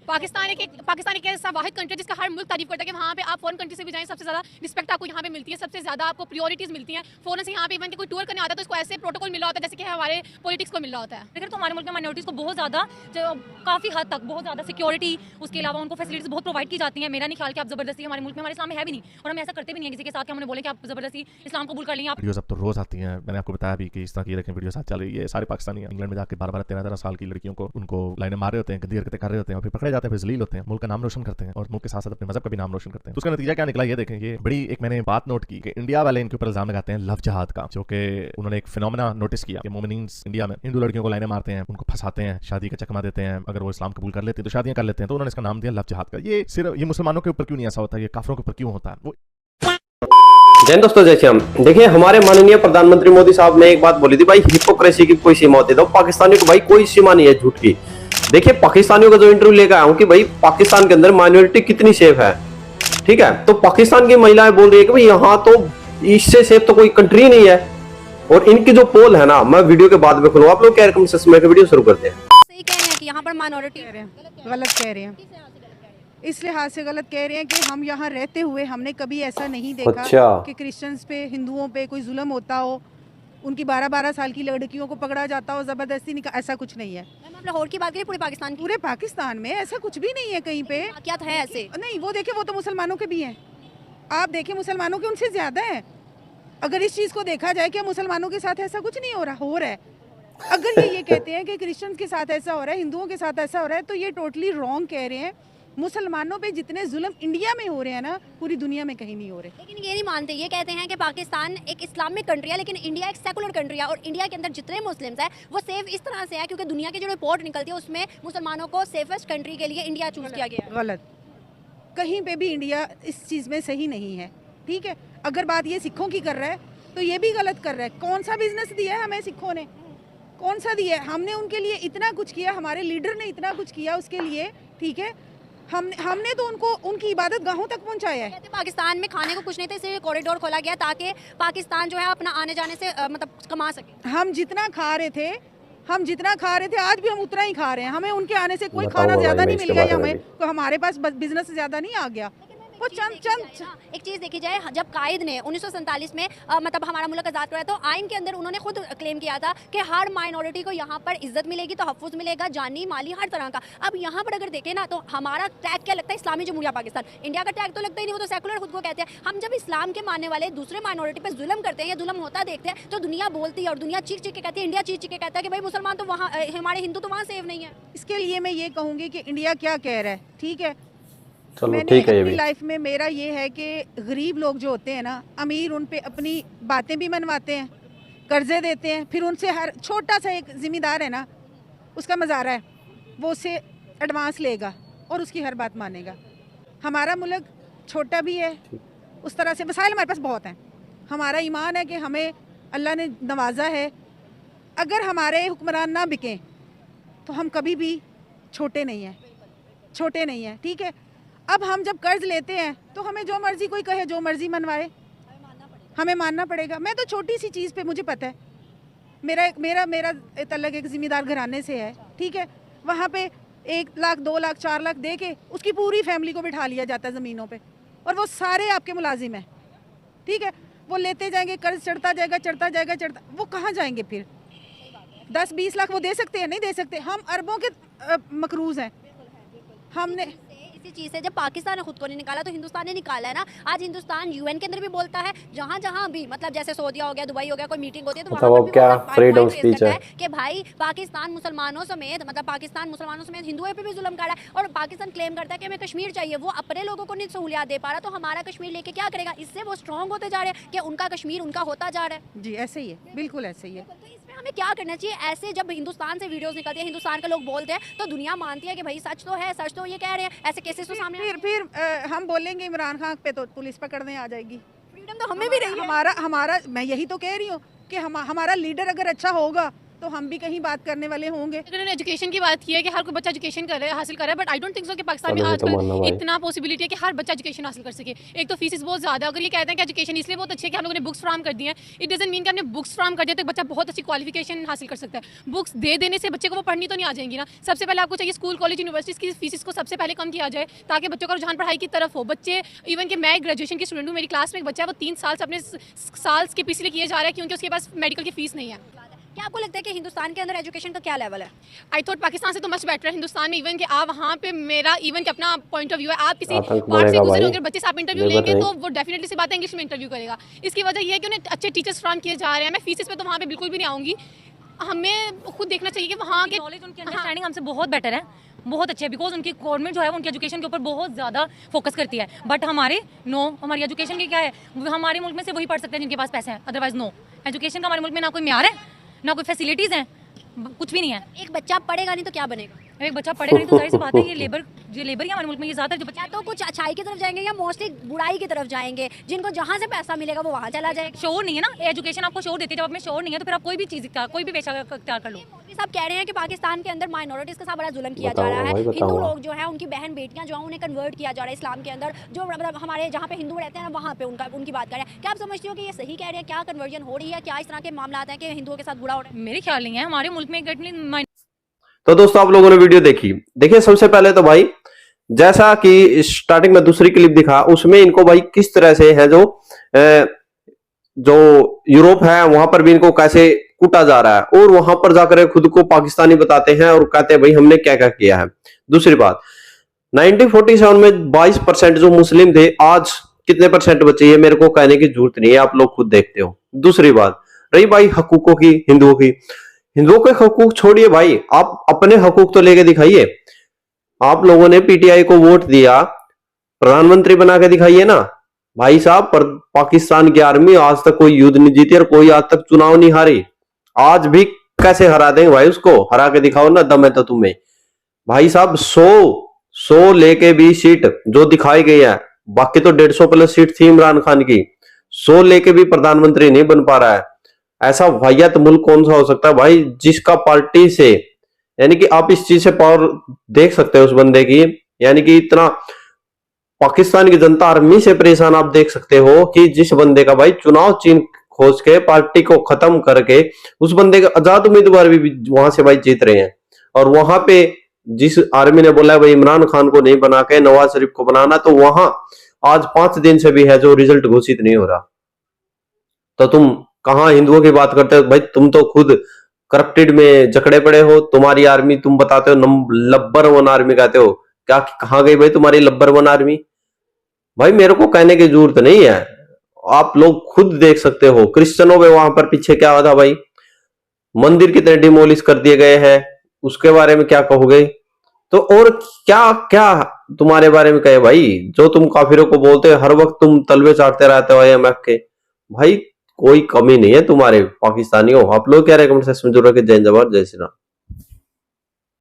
पाकिस्तान एक ऐसा वाहिद कंट्री जिसका हर मुल्क तारीफ करता है कि वहाँ पे आप फॉरेन कंट्री से भी जाएं, सबसे ज़्यादा रिस्पेक्ट आपको यहाँ पे मिलती है, सबसे ज़्यादा आपको प्रायोरिटीज़ मिलती हैं। फॉरेन से यहाँ पे इवन कोई टूर करने आता है तो इसको ऐसे प्रोटोकॉल मिला होता है जैसे कि हमारे पॉलिटिक्स को मिला होता है। अगर तो हमारे मुल्क में माइनॉरिटीज़ को बहुत ज़्यादा काफ़ी हद तक बहुत ज़्यादा सिक्योरिटी, उसके अलावा उनको फैसिलिटीज़ बहुत प्रोवाइड की जाती हैं। मेरा नहीं ख्याल कि आप ज़बरदस्ती, हमारे मुल्क में, हमारे इस्लाम में है भी नहीं और हम ऐसा करते भी नहीं है किसी के साथ कि हमने बोले कि आप ज़बरदस्ती इस्लाम कबूल कर लें। वीडियोस अब तो रोज आती हैं, मैंने आपको बताया भी कि इस तरह की देखें वीडियो साथ चल रही है। सारे पाकिस्तानी इंग्लैंड में जाकर 12-12, 13-13 साल की लड़कियों को उनको लाइनें मार रहे होते हैं, गंदी हरकतें कर रहे होते हैं और फिर पकड़े जाते हैं, फिर जलील होते हैं, मुल्क का नाम रोशन करते हैं और मुल्क के साथ साथ अपने मजहब का भी नाम रोशन करते हैं। तो उसका नतीजा क्या निकला ये देखें। ये बड़ी एक मैंने बात नोट की कि इंडिया वाले इनके ऊपर इल्जाम लगाते हैं लव जहाद का, जो कि उन्होंने एक फिनोमेना नोटिस किया कि मोमिनीन इंडिया में हिंदू लड़कियों को लाइनें मारते हैं, उनको फंसाते हैं, शादी का चकमा देते हैं, अगर वो इस्लाम कबूल कर लेते हैं तो शादियां कर लेते हैं। तो उन्होंने इसका नाम दिया लव जहाद का। ये सिर्फ ये मुसलमानों के ऊपर क्यों नहीं ऐसा होता, ये काफिरों के ऊपर क्यों होता है? वो जय दोस्तों, जय श्याम। देखिए, हमारे माननीय प्रधानमंत्री मोदी साहब ने एक बात बोली थी, भाई हिपोक्रेसी की कोई सीमा होती है। तो पाकिस्तानियों को भाई कोई सीमा नहीं है झूठ की। देखिए, पाकिस्तानियों का जो इंटरव्यू लेकर आया हूं कि भाई पाकिस्तान के अंदर माइनॉरिटी कितनी सेफ है, ठीक है। तो पाकिस्तान की महिलाएं बोल रही है कि भाई यहाँ तो इससे सेफ तो कोई कंट्री नहीं है। और इनकी जो पोल है ना, मैं वीडियो के बाद में खोलूंगा, आप लोग क्या रिकमेंडेशन में वीडियो शुरू करते हैं। सही कह रहे हैं कि यहाँ पर माइनॉरिटी गलत कह रहे हैं। इस लिहाज से गलत कह रहे हैं कि हम यहाँ रहते हुए हमने कभी ऐसा नहीं देखा कि क्रिश्चियंस पे, हिंदुओं पे कोई जुल्म होता हो, उनकी 12-12 साल की लड़कियों को पकड़ा जाता हो, ज़बरदस्ती ऐसा कुछ नहीं है। आप लाहौर की बात करें, पूरे पाकिस्तान में ऐसा कुछ भी नहीं है कहीं पे। क्या है ऐसे? नहीं, वो देखे, वो तो मुसलमानों के भी हैं। आप देखें, मुसलमानों के उनसे ज़्यादा है। अगर इस चीज़ को देखा जाए कि मुसलमानों के साथ ऐसा कुछ नहीं हो रहा है। अगर ये कहते हैं कि क्रिश्चियंस के साथ ऐसा हो रहा है, हिंदुओं के साथ ऐसा हो रहा है, तो ये टोटली रॉन्ग कह रहे हैं। मुसलमानों पे जितने जुल्म इंडिया में हो रहे हैं ना, पूरी दुनिया में कहीं नहीं हो रहे। लेकिन ये नहीं मानते, ये कहते हैं कि पाकिस्तान एक इस्लामिक कंट्री है लेकिन इंडिया एक सेकुलर कंट्री है और इंडिया के अंदर जितने मुस्लिम्स हैं वो सेफ इस तरह से है क्योंकि दुनिया की जो रिपोर्ट निकलती है उसमें मुसलमानों को सेफेस्ट कंट्री के लिए इंडिया चूज किया गया है। गलत, कहीं पे भी इंडिया इस चीज़ में सही नहीं है, ठीक है। अगर बात ये सिखों की कर रहा है तो ये भी गलत कर रहा है। कौन सा बिजनेस दिया है हमें सिखों ने, कौन सा दिया है? हमने उनके लिए इतना कुछ किया, हमारे लीडर ने इतना कुछ किया उसके लिए, ठीक है। हमने तो उनको उनकी इबादत गाहों तक पहुंचाया है। पाकिस्तान में खाने को कुछ नहीं था, इसलिए कॉरिडोर खोला गया ताकि पाकिस्तान जो है अपना आने जाने से मतलब कमा सके। हम जितना खा रहे थे आज भी हम उतना ही खा रहे हैं। हमें उनके आने से कोई खाना ज्यादा नहीं मिल गया, हमें तो हमारे पास बिजनेस ज्यादा नहीं आ गया। वो एक चीज़ देखी जाए, जब कायद ने 1947 में मतलब हमारा मुल्क आज़ाद कराया तो आइन के अंदर उन्होंने खुद क्लेम किया था कि हर माइनॉरिटी को यहाँ पर इज्जत मिलेगी, तहफ़्फ़ुज़ मिलेगा, जानी माली हर तरह का। अब यहाँ पर अगर देखें ना तो हमारा टैग क्या लगता है, इस्लामी जमहूरिया पाकिस्तान। इंडिया का टैग तो लगता ही नहीं, वो तो सेकुलर खुद को कहते हैं। हम जब इस्लाम के मानने वाले दूसरे माइनॉरिटी पर जुल्म करते हैं या जुल्म होता देखते हैं तो दुनिया बोलती है और दुनिया चीख चीख के कहती है, इंडिया चीख चीख के कहता है कि भाई मुसलमान तो वहाँ, हमारे हिंदू तो वहाँ सेफ नहीं है। इसके लिए मैं ये कहूँगी कि इंडिया क्या कह रहा है, ठीक है। चलो ठीक है। अपनी लाइफ में मेरा ये है कि गरीब लोग जो होते हैं ना, अमीर उन पे अपनी बातें भी मनवाते हैं, कर्जे देते हैं, फिर उनसे हर छोटा सा एक ज़िम्मेदार है ना, उसका मज़ारा है, वो उससे एडवांस लेगा और उसकी हर बात मानेगा। हमारा मुल्क छोटा भी है, उस तरह से वसाइल हमारे पास बहुत हैं। हमारा ईमान है कि हमें अल्लाह ने नवाजा है। अगर हमारे हुक्मरान ना बिकें तो हम कभी भी छोटे नहीं हैं, ठीक है। अब हम जब कर्ज लेते हैं तो हमें जो मर्जी कोई कहे, जो मर्जी मनवाए, हमें मानना पड़ेगा। मैं तो छोटी सी चीज़ पे, मुझे पता है, मेरा तल्लक एक ज़िम्मेदार घराने से है, ठीक है। वहाँ पे 1 लाख 2 लाख 4 लाख दे के उसकी पूरी फैमिली को बिठा लिया जाता है ज़मीनों पे और वो सारे आपके मुलाजिम हैं, ठीक है। वो लेते जाएंगे, कर्ज चढ़ता जाएगा, वो कहाँ जाएंगे फिर? 10-20 लाख वो दे सकते हैं? नहीं दे सकते। हम अरबों के मकरूज़ हैं। हमने इसी चीज़ से जब पाकिस्तान ने खुद को नहीं निकाला तो हिंदुस्तान ने निकाला है ना। आज हिंदुस्तान यूएन के अंदर भी बोलता है, जहाँ भी मतलब जैसे सऊदीया हो गया, दुबई हो गया, कोई मीटिंग होती है तो वहाँ पर भी क्या फ्रीडम स्पीच है कि भाई पाकिस्तान मुसलमानों समेत हिंदुओं पे भी जुल्म कर रहा है और पाकिस्तान क्लेम करता है कि हमें कश्मीर चाहिए। वो अपने लोगों को नहीं सहूलियात दे पा रहा तो हमारा कश्मीर लेके क्या करेगा? इससे वो स्ट्रॉन्ग होते जा रहे हैं कि उनका कश्मीर उनका होता जा रहा है। जी ऐसे ही है, बिल्कुल ऐसे ही है। तो इसमें हमें क्या करना चाहिए? ऐसे जब हिंदुस्तान से वीडियोस निकलती है, हिंदुस्तान के लोग बोलते हैं तो दुनिया मानती है कि भाई सच तो है, सच तो ये कह रहे हैं, ऐसे केसेस तो सामने फिर हम बोलेंगे इमरान खान पे तो पुलिस पकड़ने आ जाएगी। फ्रीडम तो हमें भी रही है। हमारा मैं यही तो कह रही हूँ कि हमारा लीडर अगर अच्छा होगा तो हम भी कहीं बात करने वाले होंगे। अगर उन्होंने एजुकेशन की बात की है कि हर कोई बच्चा एजुकेशन कर रहा है, हासिल कर रहा है, but I don't think so कि पाकिस्तान में चलो, ये तो मानना आजकल भाई। इतना पॉसिबिलिटी है कि हर बच्चा एजुकेशन हासिल कर सके। एक तो फीस बहुत ज़्यादा है। अगर ये कहते हैं कि एजुकेशन इसलिए बहुत अच्छी है कि हम लोगों ने बुक्स फ्राहम कर दी हैं, इट डजंट मीन कि हमने बुक्स फ्राहम कर दिया तो बच्चा बहुत अच्छी क्वालिफिकेशन हासिल कर सकता है। बुक्स दे देने से बच्चे को वो पढ़नी तो नहीं आ जाएंगी ना। सबसे पहले आपको चाहिए स्कूल कॉलेज यूनिवर्सिटीज़ की फीस को सबसे पहले कम किया जाए ताकि बच्चों का रुझान पढ़ाई की तरफ हो। बच्चे इवन कि मैं ग्रेजुएशन की स्टूडेंट हूँ, मेरी क्लास में एक बच्चा है वो 3 साल से अपने साल के पिछले किए जा रहा है क्योंकि उसके पास मेडिकल की फीस नहीं है। क्या आपको लगता है कि हिंदुस्तान के अंदर एजुकेशन का क्या लेवल है? आई थॉट पाकिस्तान से तो मच बेटर है हिंदुस्तान में। इवन कि आप वहाँ पे मेरा इवन कि अपना पॉइंट ऑफ व्यू है, आप किसी आतंक पार्ट से बढ़ेगा गुजरे भाई। अगर बच्चे से आप इंटरव्यू लेबर लेंगे नहीं। तो वो डेफिनेटली सी बात है इंग्लिश में इंटरव्यू करेगा। इसकी वजह ये है कि उन्हें अच्छे टीचर्स फ्राहम किए जा रहे हैं। मैं फीसेस पे तो वहाँ पे बिल्कुल भी नहीं आऊँगी। हमें खुद देखना चाहिए कि वहाँ के नॉलेज, उनकी अंडरस्टैंडिंग हमसे बहुत बेटर है, बहुत अच्छी है। बिकॉज उनकी गवर्नमेंट जो है वो उनकी एजुकेशन के ऊपर बहुत ज़्यादा फोकस करती है। बट हमारे हमारी एजुकेशन की क्या है, हमारे मुल्क में से वही पढ़ सकते हैं जिनके पास पैसे हैं, अदरवाइज नो। एजुकेशन का हमारे मुल्क में ना कोई म्यार है, ना कोई फैसिलिटीज़ हैं, कुछ भी नहीं है। एक बच्चा पढ़ेगा नहीं तो क्या बनेगा? एक बच्चा पढ़ेगा नहीं तो जाहिर सी बात है ये लेबर ही हमारे मुल्क में ये ज़्यादा जो बच्चा या तो कुछ अच्छाई की तरफ जाएंगे या मोस्टली बुराई की तरफ जाएंगे। जिनको जहाँ से पैसा मिलेगा वो वहाँ चला जाएगा। शोर नहीं है ना, एजुकेशन आपको शोर देती है। जब आप में शोर नहीं है तो फिर आप कोई भी चीज़ कोई भी पेशा अख्तियार कर लो। मोदी साहब कह रहे हैं कि पाकिस्तान के अंदर माइनॉरिटीज के साथ बड़ा जुल्म किया जा बताओ रहा है। भाई, बताओ। हिंदू लोग जो है उनकी बहन बेटियां जो है उन्हें कन्वर्ट किया जा रहा है इस्लाम के अंदर। जो मतलब हमारे जहाँ पे हिंदू रहते हैं वहाँ पे उनकी बात कर रहे हैं। क्या आप समझते हो कि ये सही कह रहे हैं? क्या कन्वर्जन हो रही है? क्या इस तरह के मामला आते हैं कि हिंदुओं के साथ बुरा हो रहा है? मेरे ख्याल नहीं है हमारे मुल्क में एटलीस्ट। तो दोस्तों आप लोगों ने वीडियो देखी। देखिए सबसे पहले तो भाई जैसा कि स्टार्टिंग में दूसरी क्लिप दिखा उसमें इनको भाई किस तरह से है जो यूरोप है वहां पर भी इनको कैसे कूटा जा रहा है और वहां पर जाकर खुद को पाकिस्तानी बताते हैं और कहते हैं भाई हमने क्या क्या किया है। दूसरी बात 1947 में 22% जो मुस्लिम थे आज कितने परसेंट बचे ये मेरे को कहने की जरूरत नहीं है, आप लोग खुद देखते हो। दूसरी बात रही भाई हकूकों की, हिंदुओं के हकूक छोड़िए भाई, आप अपने हकूक तो लेके दिखाइए। आप लोगों ने पीटीआई को वोट दिया, प्रधानमंत्री बना के दिखाइए ना भाई साहब। पर पाकिस्तान की आर्मी आज तक कोई युद्ध नहीं जीती और कोई आज तक चुनाव नहीं हारी। आज भी कैसे हरा देंगे भाई, उसको हरा के दिखाओ ना, दम है तो तुम्हें भाई साहब। 100 लेके भी सीट जो दिखाई गई है, बाकी तो 150 प्लस सीट थी इमरान खान की, 100 लेके भी प्रधानमंत्री नहीं बन पा रहा है। ऐसा वाहियात मुल्क कौन सा हो सकता है भाई जिसका पार्टी से, यानी कि आप इस चीज से पावर देख सकते हो उस बंदे की, यानी कि इतना पाकिस्तान की जनता आर्मी से परेशान आप देख सकते हो कि जिस बंदे का भाई चुनाव चिन्ह खोज के पार्टी को खत्म करके उस बंदे के आजाद उम्मीदवार भी वहां से भाई जीत रहे हैं। और वहां पे जिस आर्मी ने बोला है भाई इमरान खान को नहीं बना के नवाज शरीफ को बनाना, तो वहां आज 5 दिन से भी है जो रिजल्ट घोषित नहीं हो रहा। तो तुम कहां हिंदुओं की बात करते हो भाई, तुम तो खुद करप्टेड में जकड़े पड़े हो। तुम्हारी आर्मी तुम बताते हो नंबर 1 आर्मी कहते हो, क्या कहां गई भाई तुम्हारी नंबर 1 आर्मी? भाई मेरे को कहने की जरूरत नहीं है, आप लोग खुद देख सकते हो। क्रिश्चियनों में वहां पर पीछे क्या हुआ था भाई, मंदिर कितने डिमोलिश कर दिए गए हैं, उसके बारे में क्या कहोगे? तो और क्या क्या तुम्हारे बारे में कहे भाई, जो तुम काफिरों को बोलते हो, हर वक्त तुम तलवे चाटते रहते हो IMF के। भाई कोई कमी नहीं है तुम्हारे पाकिस्तानियों। आप लोग क्या कमेंट सेक्शन में जरूर जय जवान जय श्री राम।